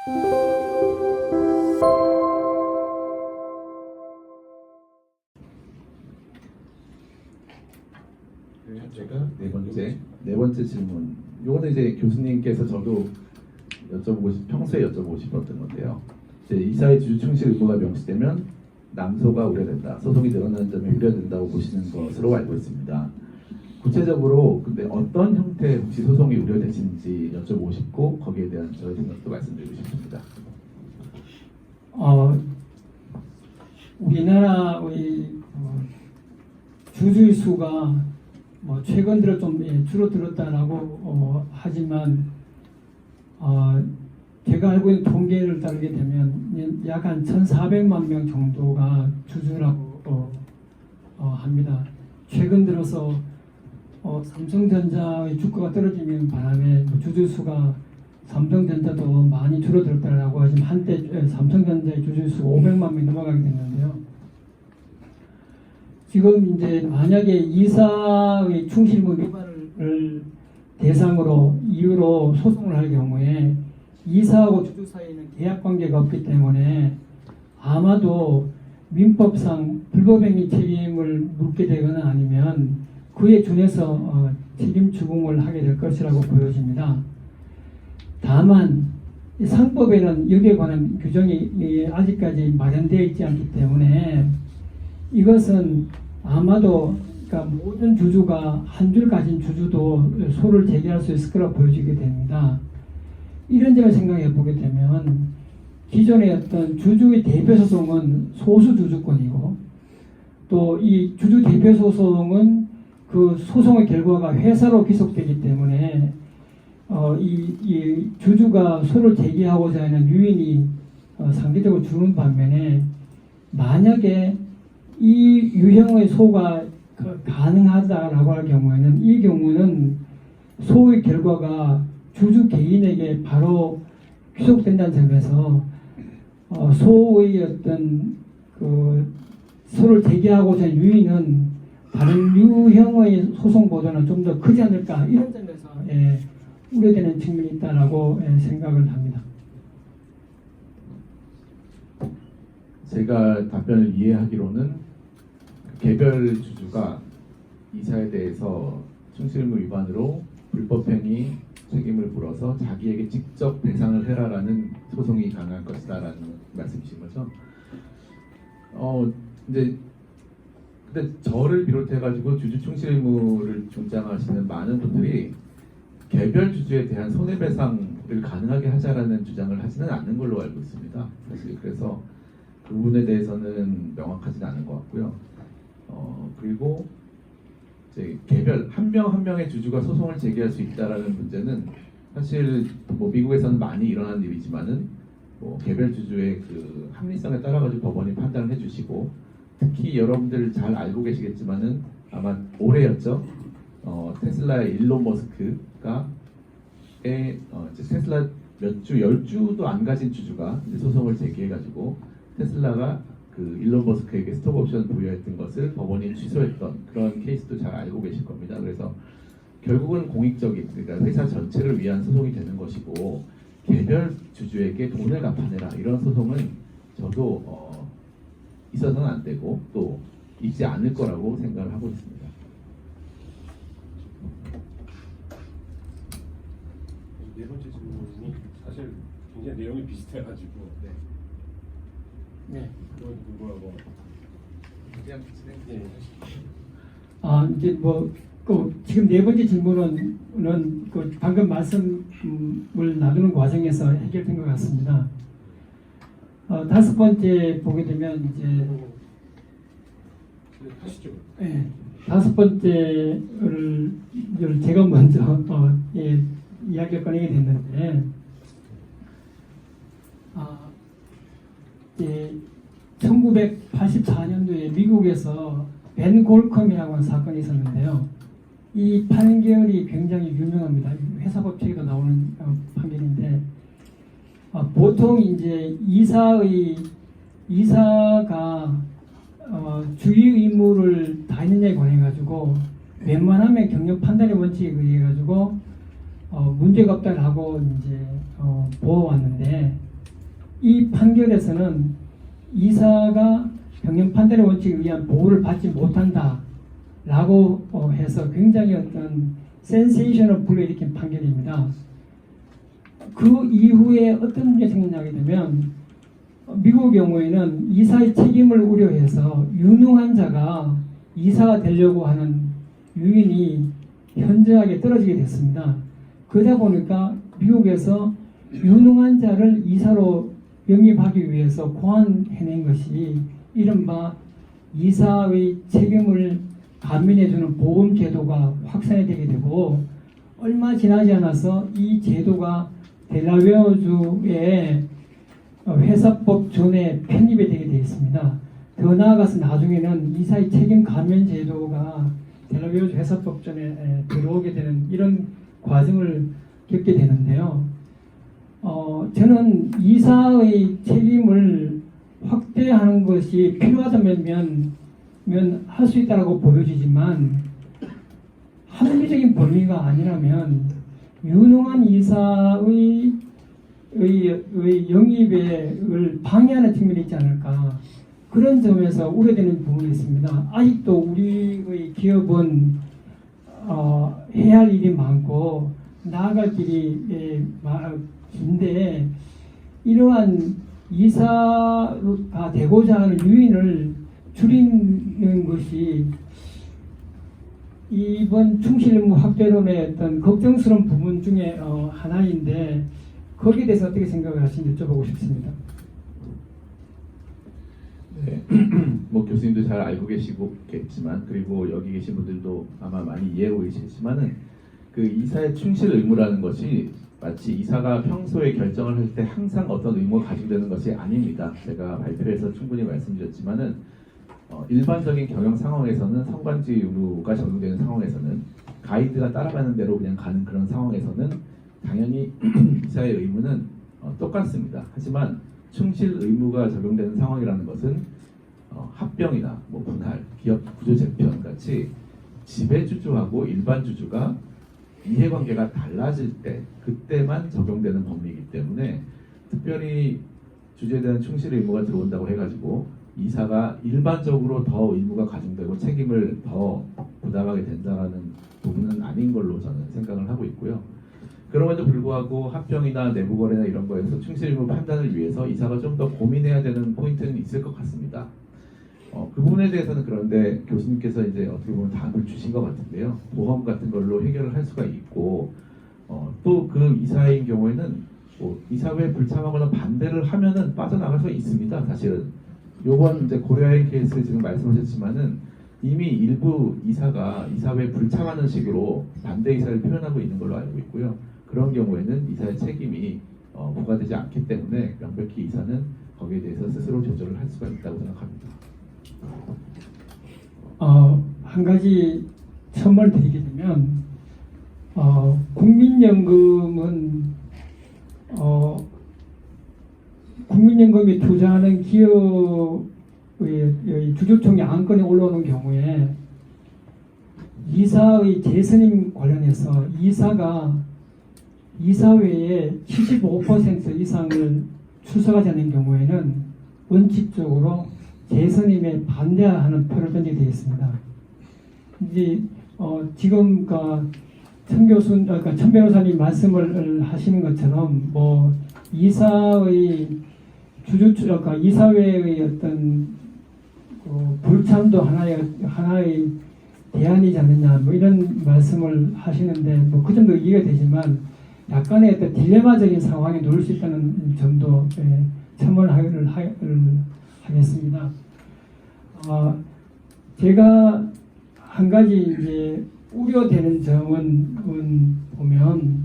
제가 네 번째 질문. 이거는 이제 교수님께서 저도 평소에 여쭤보고 싶었던 건데요. 이제 이사의 주주 충실 의무가 명시되면 남소가 우려된다, 소송이 늘어나는 점이 우려된다고 보시는 것으로 알고 있습니다. 구체적으로 근데 어떤 형태의 혹시 소송이 우려되시는지 여쭤보고 싶고 거기에 대한 저의 생각도 말씀드리고 싶습니다. 우리나라의 주주의 수가 최근 들어 좀 줄어들었다라고 하지만 제가 알고 있는 통계를 따르게 되면 약 한 1,400만 명 정도가 주주라고 합니다. 최근 들어서 삼성전자의 주가가 떨어지는 바람에 주주 수가 삼성전자도 많이 줄어들었다라고 하지만 한때 삼성전자의 주주 수가 500만 명이 넘어가게 됐는데요. 지금 이제 만약에 이사의 충실의무 위반을 대상으로 이유로 소송을 할 경우에 이사하고 주주 사이에는 계약 관계가 없기 때문에 아마도 민법상 불법행위 책임을 묻게 되거나 아니면 그에 준해서 책임 추궁을 하게 될 것이라고 보여집니다. 다만 상법에는 여기에 관한 규정이 아직까지 마련되어 있지 않기 때문에 이것은 아마도 그러니까 모든 주주가 한 줄 가진 주주도 소를 제기할 수 있을 거라고 보여지게 됩니다. 이런 점을 생각해 보게 되면 기존의 어떤 주주의 대표 소송은 소수 주주권이고 또 이 주주 대표 소송은 그 소송의 결과가 회사로 귀속되기 때문에 이 주주가 소를 제기하고자 하는 유인이 상대적으로 주는 반면에 만약에 이 유형의 소가 가능하다라고 할 경우에는 이 경우는 소의 결과가 주주 개인에게 바로 귀속된다는 점에서 소의 어떤 그 소를 제기하고자 하는 유인은 다른 유형의 소송보다는 좀 더 크지 않을까 이런 점에서 우려되는 측면이 있다라고 생각을 합니다. 제가 답변을 이해하기로는 개별 주주가 이사에 대해서 충실의무 위반으로 불법행위 책임을 물어서 자기에게 직접 배상을 해라라는 소송이 가능할 것이다라는 말씀이신 거죠? 근데 저를 비롯해가지고 주주 충실 의무를 주장하시는 많은 분들이 개별 주주에 대한 손해배상을 가능하게 하자라는 주장을 하지는 않는 걸로 알고 있습니다. 사실 그래서 그 부분에 대해서는 명확하지는 않은 것 같고요. 그리고 이제 개별 한 명 한 명의 주주가 소송을 제기할 수 있다라는 문제는 사실 미국에서는 많이 일어난 일이지만은 개별 주주의 그 합리성에 따라 가지고 법원이 판단을 해주시고 특히 여러분들 잘 알고 계시겠지만은 아마 올해였죠. 테슬라의 일론 머스크가 테슬라 몇 주, 10주도 안 가진 주주가 이제 소송을 제기해가지고 테슬라가 그 일론 머스크에게 스톡 옵션 부여했던 것을 법원이 취소했던 그런 케이스도 잘 알고 계실 겁니다. 그래서 결국은 공익적인, 그러니까 회사 전체를 위한 소송이 되는 것이고 개별 주주에게 돈을 갚아내라 이런 소송은 저도 있어서는 안 되고 또 있지 않을 거라고 생각을 하고 있습니다. 네 번째 질문이 사실 굉장히 내용이 비슷해가지고 네. 그럼에도 불구하고 그냥 네. 이제 지금 네 번째 질문은 방금 말씀을 나누는 과정에서 해결된 것 같습니다. 다섯 번째 보게 되면 이제 하시죠. 네, 다섯 번째를 제가 먼저 이야기를 꺼내게 됐는데 1984년도에 미국에서 벤 골컴이라고 하는 사건이 있었는데요. 이 판결이 굉장히 유명합니다. 회사법칙에도 나오는 판결인데 보통 이제 이사가 주의 의무를 다했느냐에 관해 가지고 웬만하면 경영 판단의 원칙에 의해 가지고 문제가 없다라고 이제 보아왔는데 이 판결에서는 이사가 병영 판단의 원칙에 의한 보호를 받지 못한다라고 해서 굉장히 어떤 센세이션을 불러일으킨 판결입니다. 그 이후에 어떤 문제가 생기냐게 되면 미국의 경우에는 이사의 책임을 우려해서 유능한 자가 이사가 되려고 하는 유인이 현저하게 떨어지게 됐습니다. 그러다 보니까 미국에서 유능한 자를 이사로 영입하기 위해서 고안해낸 것이 이른바 이사의 책임을 감면해주는 보험제도가 확산이 되게 되고, 얼마 지나지 않아서 이 제도가 델라웨어주의 회사법 존에 편입이 되게 되어 있습니다. 더 나아가서 나중에는 이사의 책임 감면 제도가 델라웨어주 회사법 존에 들어오게 되는 이런 과정을 겪게 되는데요. 저는 이사의 책임을 확대하는 것이 필요하다면 할 수 있다고 보여지지만, 합리적인 범위가 아니라면 유능한 이사의 영입을 방해하는 측면이 있지 않을까, 그런 점에서 우려되는 부분이 있습니다. 아직도 우리의 기업은 해야 할 일이 많고 나아갈 길이 긴데, 이러한 이사가 되고자 하는 유인을 줄이는 것이 이번 충실의무 확대론의 어떤 걱정스러운 부분 중에 하나인데, 거기에 대해서 어떻게 생각을 하시는지 여쭤보고 싶습니다. 네, 뭐 교수님도 잘 알고 계시겠지만, 그리고 여기 계신 분들도 아마 많이 이해하고 계시겠지만은, 그 이사의 충실 의무라는 것이 마치 이사가 평소에 결정을 할 때 항상 어떤 의무가 가중되는 것이 아닙니다. 제가 발표에서 충분히 말씀드렸지만은 일반적인 경영 상황에서는 성관지 의무가 적용되는 상황에서는 가이드가 따라가는 대로 그냥 가는 그런 상황에서는 당연히 이사의 의무는 똑같습니다. 하지만 충실 의무가 적용되는 상황이라는 것은 합병이나 뭐 분할, 기업 구조 재편 같이 지배주주하고 일반주주가 이해관계가 달라질 때 그때만 적용되는 법리이기 때문에, 특별히 주주에 대한 충실 의무가 들어온다고 해가지고 이사가 일반적으로 더 의무가 가중되고 책임을 더 부담하게 된다는 부분은 아닌 걸로 저는 생각을 하고 있고요. 그럼에도 불구하고 합병이나 내부거래나 이런 거에서 충실 의무 판단을 위해서 이사가 좀 더 고민해야 되는 포인트는 있을 것 같습니다. 그 부분에 대해서는 그런데 교수님께서 이제 어떻게 보면 답을 주신 것 같은데요. 보험 같은 걸로 해결을 할 수가 있고, 또 그 이사인 경우에는 뭐 이사회에 불참하거나 반대를 하면은 빠져나갈 수가 있습니다. 사실은 요번 이제 고려인 케이스 지금 말씀하셨지만은 이미 일부 이사가 이사회에 불참하는 식으로 반대 의사를 표현하고 있는 걸로 알고 있고요. 그런 경우에는 이사의 책임이 부과되지 않기 때문에 명백히 이사는 거기에 대해서 스스로 조절을 할 수가 있다고 생각합니다. 한 가지 첨언을 드리게 되면, 국민연금이 투자하는 기업의 주주총회 안건이 올라오는 경우에 이사의 재선임 관련해서 이사가 이사회에 75% 이상을 출석하지 않는 경우에는 원칙적으로 재선임에 반대하는 표를 던지게 되어 있습니다. 이제 지금 천 변호사님 말씀을 하시는 것처럼 뭐 이사의 이사회의 어떤 불참도 하나의 대안이지 않느냐 뭐 이런 말씀을 하시는데, 뭐 그 정도 이해가 되지만 약간의 어떤 딜레마적인 상황에 놓을 수 있다는 점도 첨언을 하겠습니다. 제가 한 가지 이제 우려되는 점은 보면,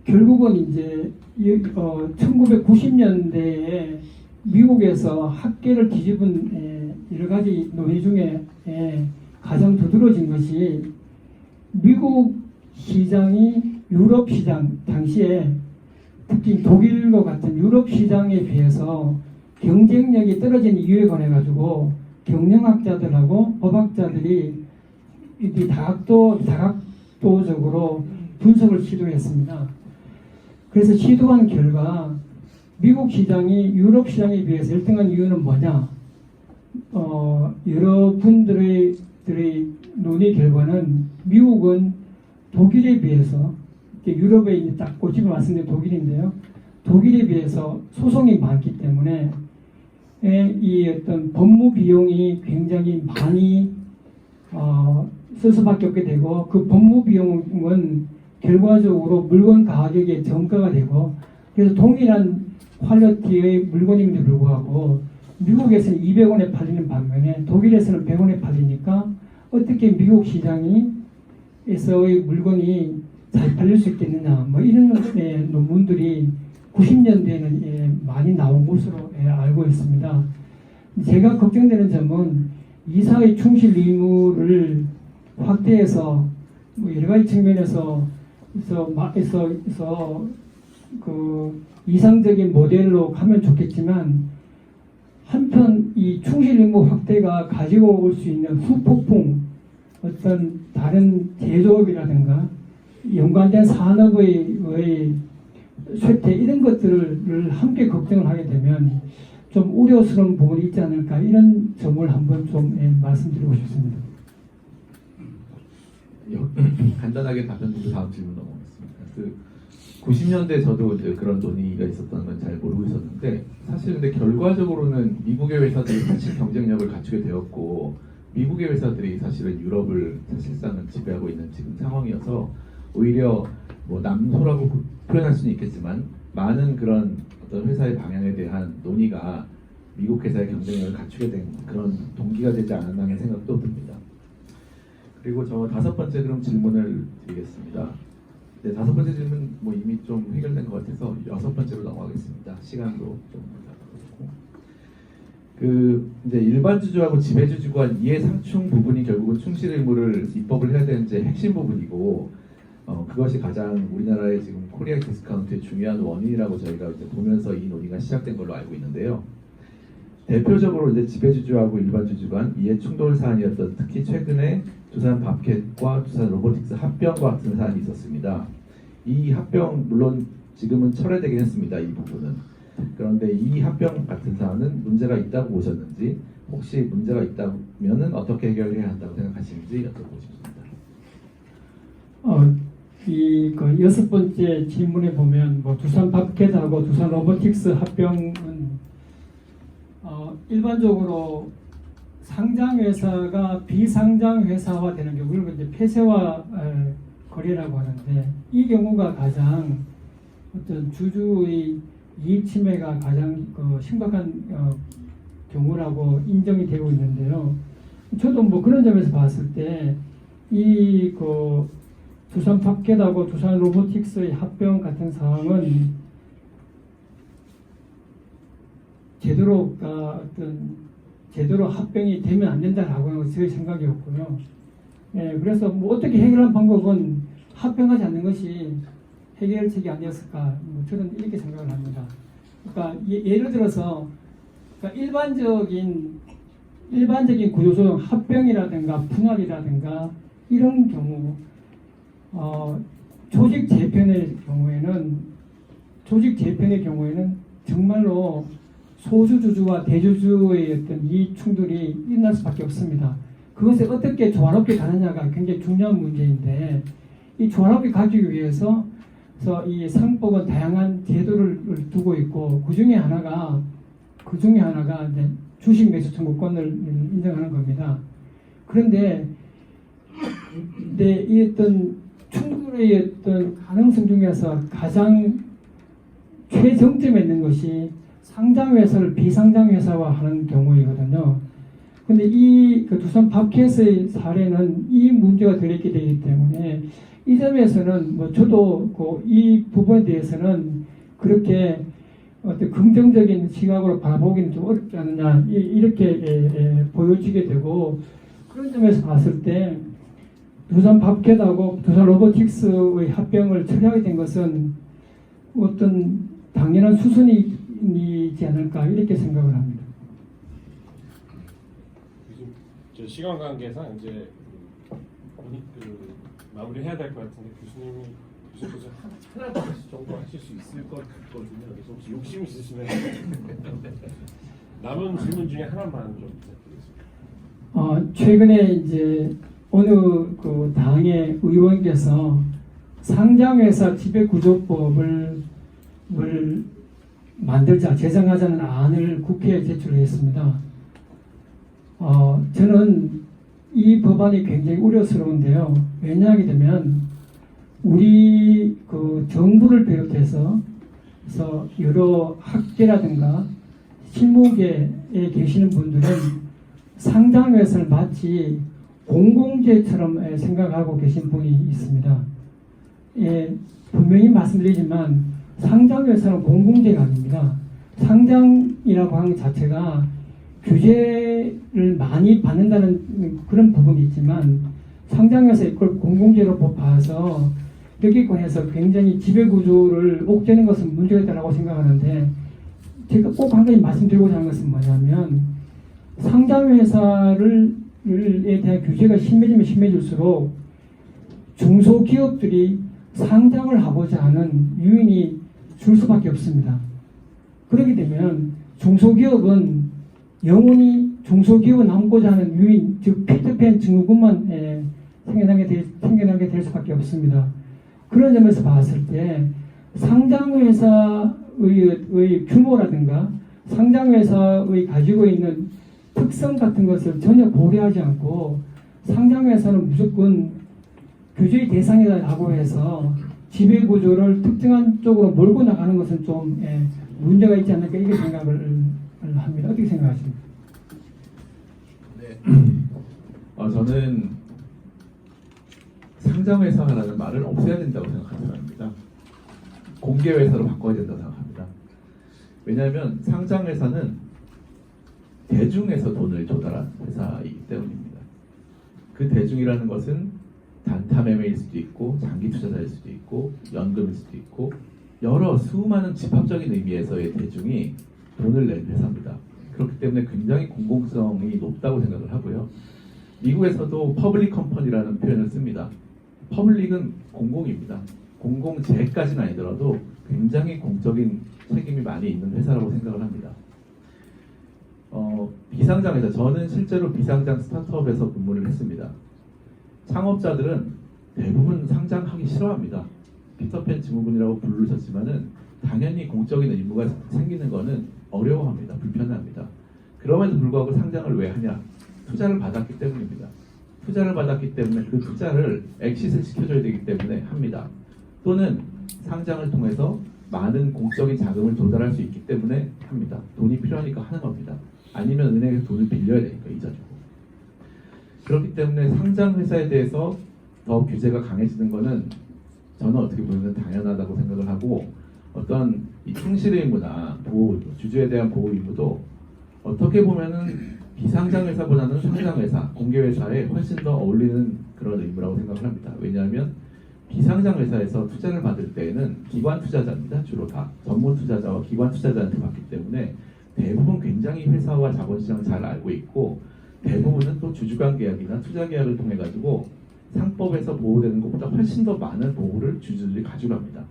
결국은 이제 1990년대에 미국에서 학계를 뒤집은 여러 가지 논의 중에 가장 두드러진 것이, 미국 시장이 유럽 시장, 당시에 특히 독일과 같은 유럽 시장에 비해서 경쟁력이 떨어진 이유에 관해 가지고 경영학자들하고 법학자들이 다각도적으로 분석을 시도했습니다. 그래서 시도한 결과 미국 시장이 유럽 시장에 비해서 1등한 이유는 뭐냐? 여러분들의 논의 결과는 미국은 독일에 비해서 유럽에 이제 딱 꼬집어 말씀드린 독일인데요. 독일에 비해서 소송이 많기 때문에 이 어떤 법무 비용이 굉장히 많이 쓸 수밖에 없게 되고 그 법무 비용은 결과적으로 물건 가격의 정가가 되고 그래서 동일한 퀄리티의 물건임에도 불구하고 미국에서는 200원에 팔리는 반면에 독일에서는 100원에 팔리니까 어떻게 미국 시장에서의 물건이 잘 팔릴 수 있겠느냐 뭐 이런 논문들이 90년대에는 많이 나온 것으로 알고 있습니다. 제가 걱정되는 점은 이사의 충실 의무를 확대해서 뭐 여러 가지 측면에서 그 이상적인 모델로 가면 좋겠지만 한편 이 충실 의무 확대가 가지고 올 수 있는 후폭풍 어떤 다른 제조업이라든가 연관된 산업의 쇠퇴 이런 것들을 함께 걱정을 하게 되면 좀 우려스러운 부분이 있지 않을까 이런 점을 한번 좀 말씀드리고 싶습니다. 간단하게 답변 드리고 다음 질문 넘어가겠습니다. 90년대 저도 이제 그런 논의가 있었다는 건 잘 모르고 있었는데 사실 근데 결과적으로는 미국의 회사들이 사실 경쟁력을 갖추게 되었고 미국의 회사들이 사실은 유럽을 사실상은 지배하고 있는 지금 상황이어서 오히려 뭐 남소라고 표현할 수는 있겠지만 많은 그런 어떤 회사의 방향에 대한 논의가 미국 회사의 경쟁력을 갖추게 된 그런 동기가 되지 않았나 하는 생각도 듭니다. 그리고 저 다섯 번째 그럼 질문을 드리겠습니다. 네, 다섯 번째 질문 뭐 이미 좀 해결된 것 같아서 여섯 번째로 넘어가겠습니다. 시간도 좀 그렇고 그 이제 일반 주주하고 지배주주 간 이해 상충 부분이 결국은 충실 의무를 입법을 해야 되는 이제 핵심 부분이고 그것이 가장 우리나라의 지금 코리아 디스카운트의 중요한 원인이라고 저희가 이제 보면서 이 논의가 시작된 걸로 알고 있는데요. 대표적으로 이제 지배주주하고 일반 주주 간 이해 충돌 사안이었던 특히 최근에 두산 밥캣과 두산 로보틱스 합병과 같은 사안이 있었습니다. 이 합병 물론 지금은 철회되긴 했습니다. 이 부분은. 그런데 이 합병 같은 사안은 문제가 있다고 보셨는지 혹시 문제가 있다면은 어떻게 해결해야 한다고 생각하시는지 여쭤보고 싶습니다. 그 여섯 번째 질문에 보면 뭐 두산 밥캣하고 두산 로보틱스 합병은 일반적으로 상장 회사가 비상장 회사화 되는 경우를 이제 폐쇄화 거래라고 하는데 이 경우가 가장 어떤 주주의 이익 침해가 가장 심각한 경우라고 인정이 되고 있는데요. 저도 뭐 그런 점에서 봤을 때 이 두산 밥캣하고 두산 로보틱스의 합병 같은 상황은 제대로 합병이 되면 안 된다라고 제 생각이었고요. 그래서 뭐 어떻게 해결할 방법은 합병하지 않는 것이 해결책이 아니었을까? 뭐 저는 이렇게 생각을 합니다. 그러니까 예를 들어서 그러니까 일반적인 구조조정 합병이라든가 분할이라든가 이런 경우 조직 재편의 경우에는 정말로 소수주주와 대주주의 어떤 이익 충돌이 일어날 수밖에 없습니다. 그것을 어떻게 조화롭게 가느냐가 굉장히 중요한 문제인데 이 조화롭게 가기 위해서 이 상법은 다양한 제도를 두고 있고 그 중에 하나가 이제 주식 매수 청구권을 인정하는 겁니다. 그런데 이 어떤 충돌의 어떤 가능성 중에서 가장 최정점에 있는 것이 상장회사를 비상장회사화하는 경우이거든요. 근데 이 두산 밥캣의 사례는 이 문제가 들어있게 되기 때문에 이 점에서는 뭐 저도 이 부분에 대해서는 그렇게 어떤 긍정적인 시각으로 바라보기는 좀 어렵지 않느냐 이렇게 보여지게 되고 그런 점에서 봤을 때 두산 밥캣하고 두산 로보틱스의 합병을 처리하게 된 것은 어떤 당연한 수순이지 않을까 이렇게 생각을 합니다. 요즘 시간 관계상 이제 마무리해야 될 것 같은데 교수께서 하나 정도 하실 수 있을 것 같거든요. 그래서 혹시 욕심 있으시면 남은 질문 중에 하나만 좀 부탁드리겠습니다. 최근에 이제 어느 그 당의 의원께서 상장회사 지배구조법을 만들자 제정하자는 안을 국회에 제출했습니다. 저는 이 법안이 굉장히 우려스러운데요. 왜냐하게 되면 우리 그 정부를 비롯해서 여러 학계라든가 실무계에 계시는 분들은 상장회사를 마치 공공재처럼 생각하고 계신 분이 있습니다. 분명히 말씀드리지만 상장회사는 공공재가 아닙니다. 상장이라고 하는 것 자체가 규제를 많이 받는다는 그런 부분이 있지만 상장회사 이걸 공공재로 봐서 여기권에서 굉장히 지배구조를 옥죄는 것은 문제가 있다고 생각하는데 제가 꼭 한 가지 말씀드리고자 하는 것은 뭐냐면 상장회사에 대한 규제가 심해지면 심해질수록 중소기업들이 상장을 하고자 하는 유인이 줄 수밖에 없습니다. 그렇게 되면 중소기업은 영원히 중소기업을 남고자 하는 유인, 즉 피터팬 증후군만 생겨나게 될 수밖에 없습니다. 그런 점에서 봤을 때 상장회사의 규모라든가 상장회사의 가지고 있는 특성 같은 것을 전혀 고려하지 않고 상장회사는 무조건 규제의 대상이라고 해서 지배구조를 특정한 쪽으로 몰고 나가는 것은 좀 문제가 있지 않을까 이렇게 생각을 합니다. 어떻게 생각하십니까? 네. 저는 상장회사라는 말을 없애야 된다고 생각하는 사람입니다. 공개회사로 바꿔야 된다고 생각합니다. 왜냐하면 상장회사는 대중에서 돈을 조달한 회사이기 때문입니다. 그 대중이라는 것은 단타매매일 수도 있고 장기 투자자일 수도 있고 연금일 수도 있고 여러 수많은 집합적인 의미에서의 대중이 돈을 낸 회사입니다. 그렇기 때문에 굉장히 공공성이 높다고 생각을 하고요. 미국에서도 퍼블릭 컴퍼니라는 표현을 씁니다. 퍼블릭은 공공입니다. 공공재까지는 아니더라도 굉장히 공적인 책임이 많이 있는 회사라고 생각을 합니다. 비상장회사, 저는 실제로 비상장 스타트업에서 근무를 했습니다. 창업자들은 대부분 상장하기 싫어합니다. 피터팬 증후군이라고 부르셨지만은 당연히 공적인 의무가 생기는 것은 어려워합니다. 불편합니다. 그럼에도 불구하고 상장을 왜 하냐? 투자를 받았기 때문입니다. 투자를 받았기 때문에 그 투자를 엑시트 시켜줘야 되기 때문에 합니다. 또는 상장을 통해서 많은 공적인 자금을 조달할 수 있기 때문에 합니다. 돈이 필요하니까 하는 겁니다. 아니면 은행에서 돈을 빌려야 되니까 이자 주고. 그렇기 때문에 상장 회사에 대해서 더 규제가 강해지는 것은 저는 어떻게 보면 당연하다고 생각을 하고 어떤 이 충실 의무나 보호 의무, 주주에 대한 보호 의무도 어떻게 보면은 비상장 회사보다는 상장 회사, 공개 회사에 훨씬 더 어울리는 그런 의무라고 생각을 합니다. 왜냐하면 비상장 회사에서 투자를 받을 때에는 기관 투자자입니다. 주로 다 전문 투자자와 기관 투자자한테 받기 때문에 대부분 굉장히 회사와 자본시장을 잘 알고 있고 대부분은 또 주주간 계약이나 투자 계약을 통해 가지고 상법에서 보호되는 것보다 훨씬 더 많은 보호를 주주들이 가져갑니다.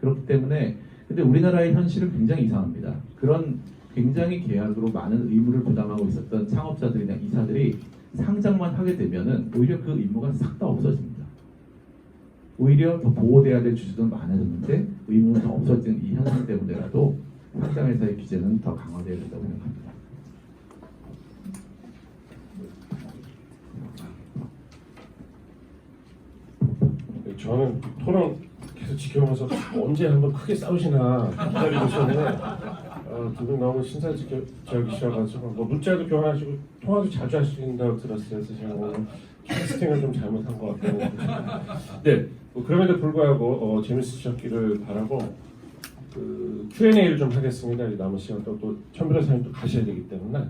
그렇기 때문에 근데 우리나라의 현실은 굉장히 이상합니다. 그런 굉장히 계약으로 많은 의무를 부담하고 있었던 창업자들이나 이사들이 상장만 하게 되면은 오히려 그 의무가 싹 다 없어집니다. 오히려 더 보호돼야 될 주주들은 많아졌는데 의무는 더 없어진 이 현상 때문에라도 상장회사의 규제는 더 강화되어야 된다고 생각합니다. 저는 토론 계속 지켜보면서 언제 한번 크게 싸우시나 기다리고 있었는데 두 분 너무 신사적이셔가지고 뭐 문자도 교환하시고 통화도 자주 하신다고 들었어요. 그래서 제가 오늘 캐스팅을 좀 잘못한 것 같고 네, 뭐 그럼에도 불구하고 재밌으셨기를 바라고 그 Q&A를 좀 하겠습니다. 남은 시간 또 천 변호사님 또 가셔야 되기 때문에